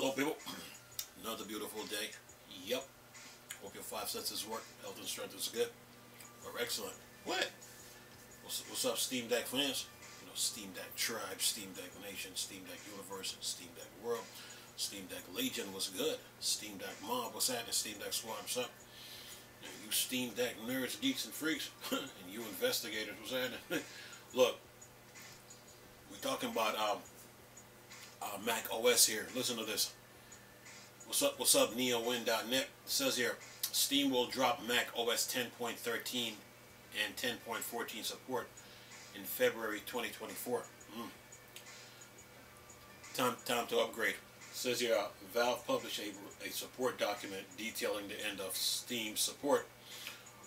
Hello people, another beautiful day. Yep, hope your five senses work, health and strength is good, or excellent. What? What's up Steam Deck fans? You know, Steam Deck Tribe, Steam Deck Nation, Steam Deck Universe, Steam Deck World, Steam Deck Legion, what's good? Steam Deck Mob, what's happening? Steam Deck Squad, what's up? And you Steam Deck nerds, geeks, and freaks, and you investigators, what's happening? Look, we're talking about Mac OS here. Listen to this. What's up, NeoWin.net? It says here, Steam will drop Mac OS 10.13 and 10.14 support in February 2024. Time to upgrade. It says here, Valve published a support document detailing the end of Steam support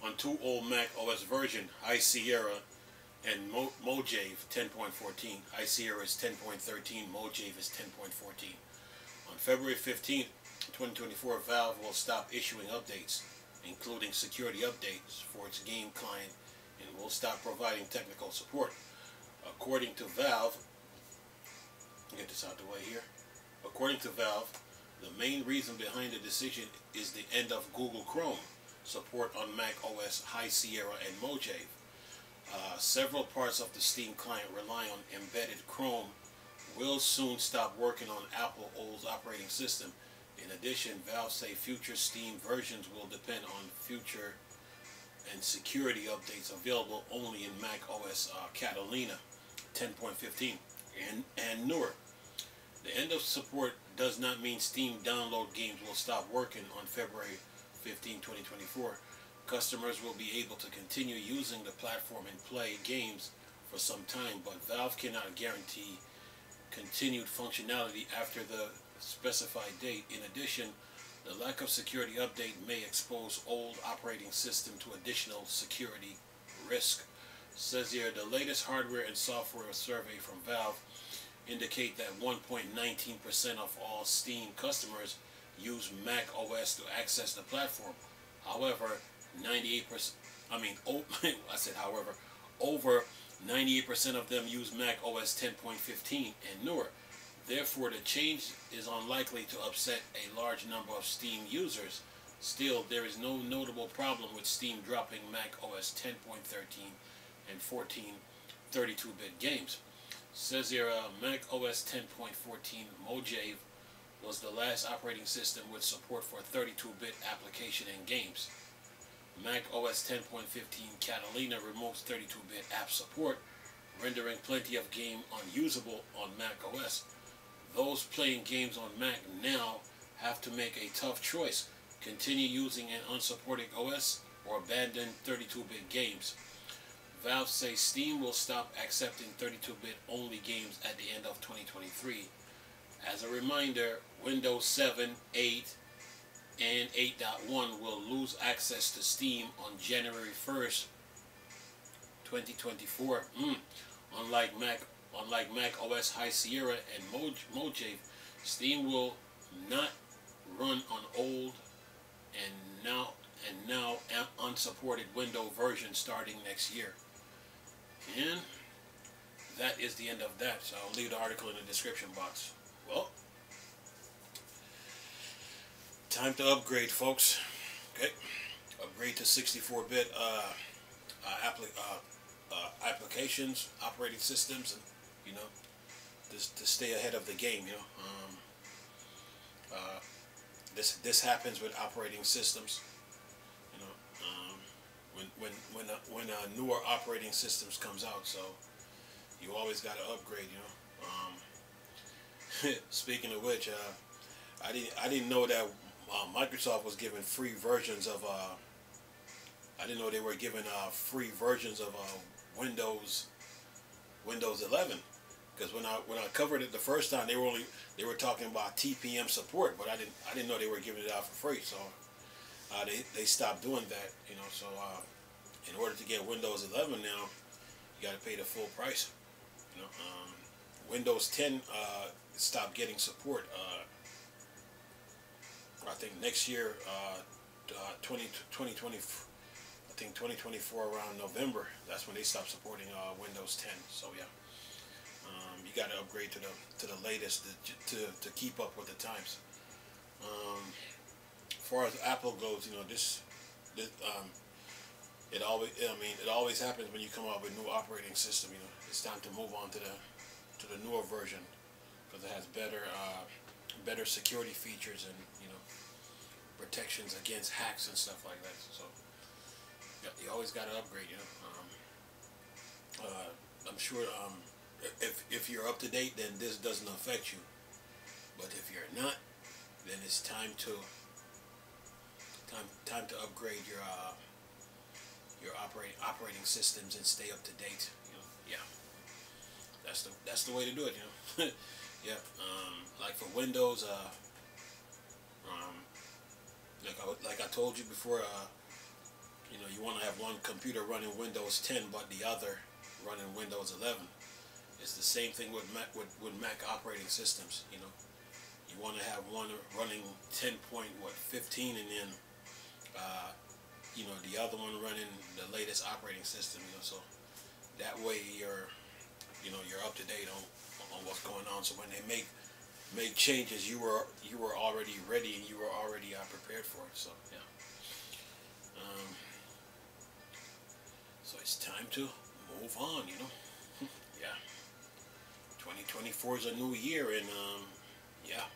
on two old Mac OS versions, High Sierra and Mojave 10.14. High Sierra is 10.13, Mojave is 10.14. On February 15th, 2024, Valve will stop issuing updates, including security updates for its game client, and will stop providing technical support. According to Valve, get this out the way here. According to Valve, the main reason behind the decision is the end of Google Chrome support on Mac OS High Sierra and Mojave. Several parts of the Steam client rely on embedded Chrome will soon stop working on Apple OS operating system. In addition, Valve say future Steam versions will depend on future and security updates available only in Mac OS Catalina 10.15 and newer. The end of support does not mean Steam download games will stop working on February 15, 2024. Customers will be able to continue using the platform and play games for some time, but Valve cannot guarantee continued functionality after the specified date. In addition, the lack of security update may expose old operating system to additional security risk. Says here, the latest hardware and software survey from Valve indicate that 1.19% of all Steam customers use Mac OS to access the platform. However, 98%, over 98% of them use Mac OS 10.15 and newer. Therefore, the change is unlikely to upset a large number of Steam users. Still, there is no notable problem with Steam dropping Mac OS 10.13 and 14 32-bit games. Says here, Mac OS 10.14 Mojave was the last operating system with support for 32-bit application and games. Mac OS 10.15 Catalina removes 32-bit app support, rendering plenty of game unusable on Mac OS. Those playing games on Mac now have to make a tough choice: continue using an unsupported OS or abandon 32-bit games. Valve says Steam will stop accepting 32-bit only games at the end of 2023. As a reminder, Windows 7, 8, and 8.1 will lose access to Steam on January 1st, 2024. Unlike Mac OS High Sierra and Mojave, Steam will not run on old and now unsupported Windows version starting next year. And that is the end of that. So I'll leave the article in the description box. Well, time to upgrade, folks. Okay, upgrade to 64-bit applications, operating systems, and to stay ahead of the game. This happens with operating systems. When newer operating systems comes out, so you always got to upgrade. Speaking of which, I didn't know that Microsoft was giving free versions of. I didn't know they were giving free versions of Windows 11. Because when I covered it the first time, they were talking about TPM support, but I didn't know they were giving it out for free. So they stopped doing that. So in order to get Windows 11 now, you got to pay the full price. Windows 10 stopped getting support. I think next year, 2020, I think 2024 around November. That's when they stop supporting Windows 10. So yeah, you got to upgrade to the latest to keep up with the times. As far as Apple goes, this it always, it always happens when you come out with a new operating system. It's time to move on to the newer version because it has better security features and protections against hacks and stuff like that. So you always got to upgrade. I'm sure if you're up to date, then this doesn't affect you. But if you're not, then it's time to upgrade your operating systems and stay up to date. Yeah, that's the way to do it. Yeah. Like for Windows, like I told you before, you want to have one computer running Windows 10, but the other running Windows 11. It's the same thing with Mac operating systems. You want to have one running 10.15, and then the other one running the latest operating system. So that way you're up to date on what's going on. So when they make changes, you were already ready and you were already prepared for it. So yeah. So it's time to move on. Yeah. 2024 is a new year, and yeah.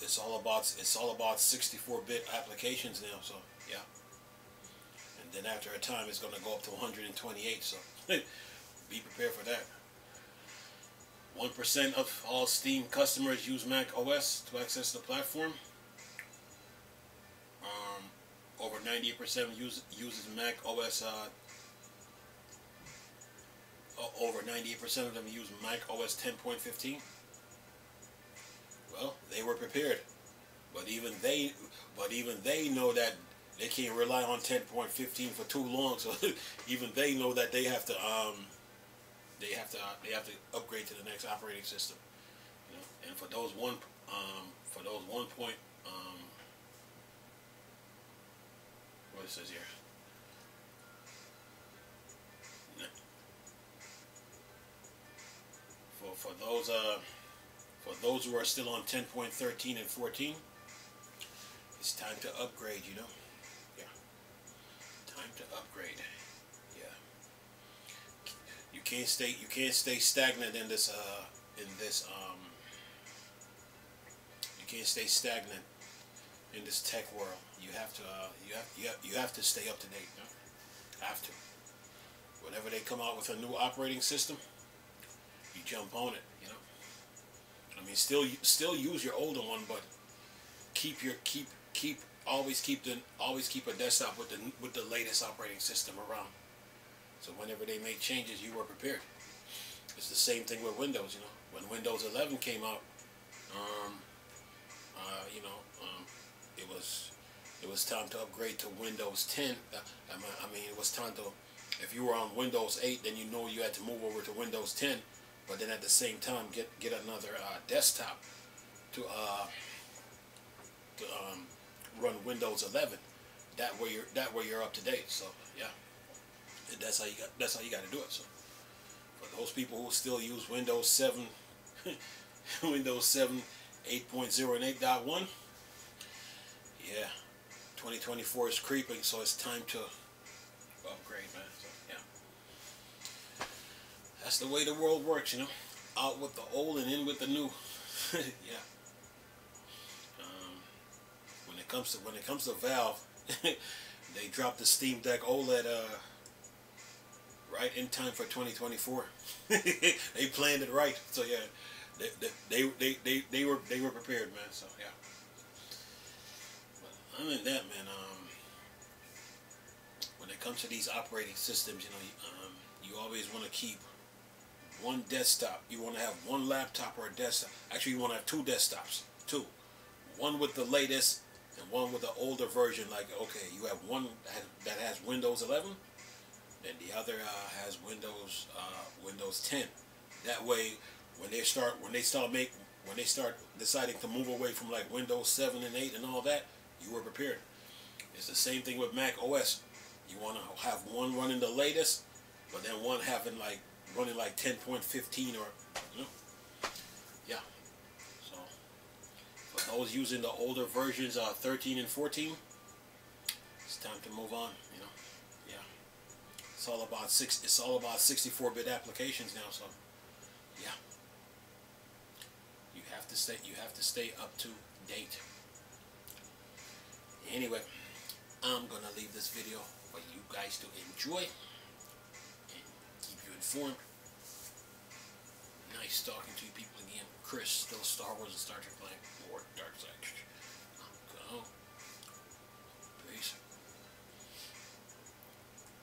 It's all about 64-bit applications now. So yeah. And then after a time, it's going to go up to 128. So be prepared for that. 1% of all Steam customers use Mac OS to access the platform. Over 98% uses Mac OS. Over 98% of them use Mac OS 10.15. Well, they were prepared, but even they know that they can't rely on 10.15 for too long. So even they know that they have to upgrade to the next operating system. And for those one point, what it says here. For those who are still on 10.13 and 14, it's time to upgrade. Yeah, time to upgrade. Yeah, you can't stay stagnant in this you can't stay stagnant in this tech world. You have to stay up to date. Have to. Whenever they come out with a new operating system, you jump on it. Still use your older one, but always keep a desktop with the latest operating system around. So whenever they make changes, you are prepared. It's the same thing with Windows. When Windows 11 came out, it was time to upgrade to Windows 10. It was time to. If you were on Windows 8, then you had to move over to Windows 10. But then at the same time, get another desktop to run Windows 11. That way you're up to date. So yeah, that's how you got to do it. So for those people who still use Windows 7, Windows 7, 8.0 and 8.1, yeah, 2024 is creeping. So it's time to upgrade, man. So yeah. That's the way the world works, Out with the old and in with the new. Yeah. When it comes to Valve, they dropped the Steam Deck OLED right in time for 2024. They planned it right, so yeah, they were prepared, man. So yeah. But other than that, man, when it comes to these operating systems, you always want to keep one desktop. You want to have one laptop or a desktop. Actually, you want to have two desktops. Two. One with the latest and one with the older version. Like, okay, you have one that has Windows 11, and the other has Windows 10. That way, when they start deciding to move away from like Windows 7 and 8 and all that, you were prepared. It's the same thing with Mac OS. You want to have one running the latest but then one having like running like 10.15 or you know, yeah. So for those using the older versions, 13 and 14, it's time to move on. You know, yeah. It's all about 64-bit applications now. So yeah, you have to stay up to date. Anyway, I'm gonna leave this video for you guys to enjoy and keep you informed. Nice talking to you people again. Chris, still Star Wars and Star Trek playing more Dark Side.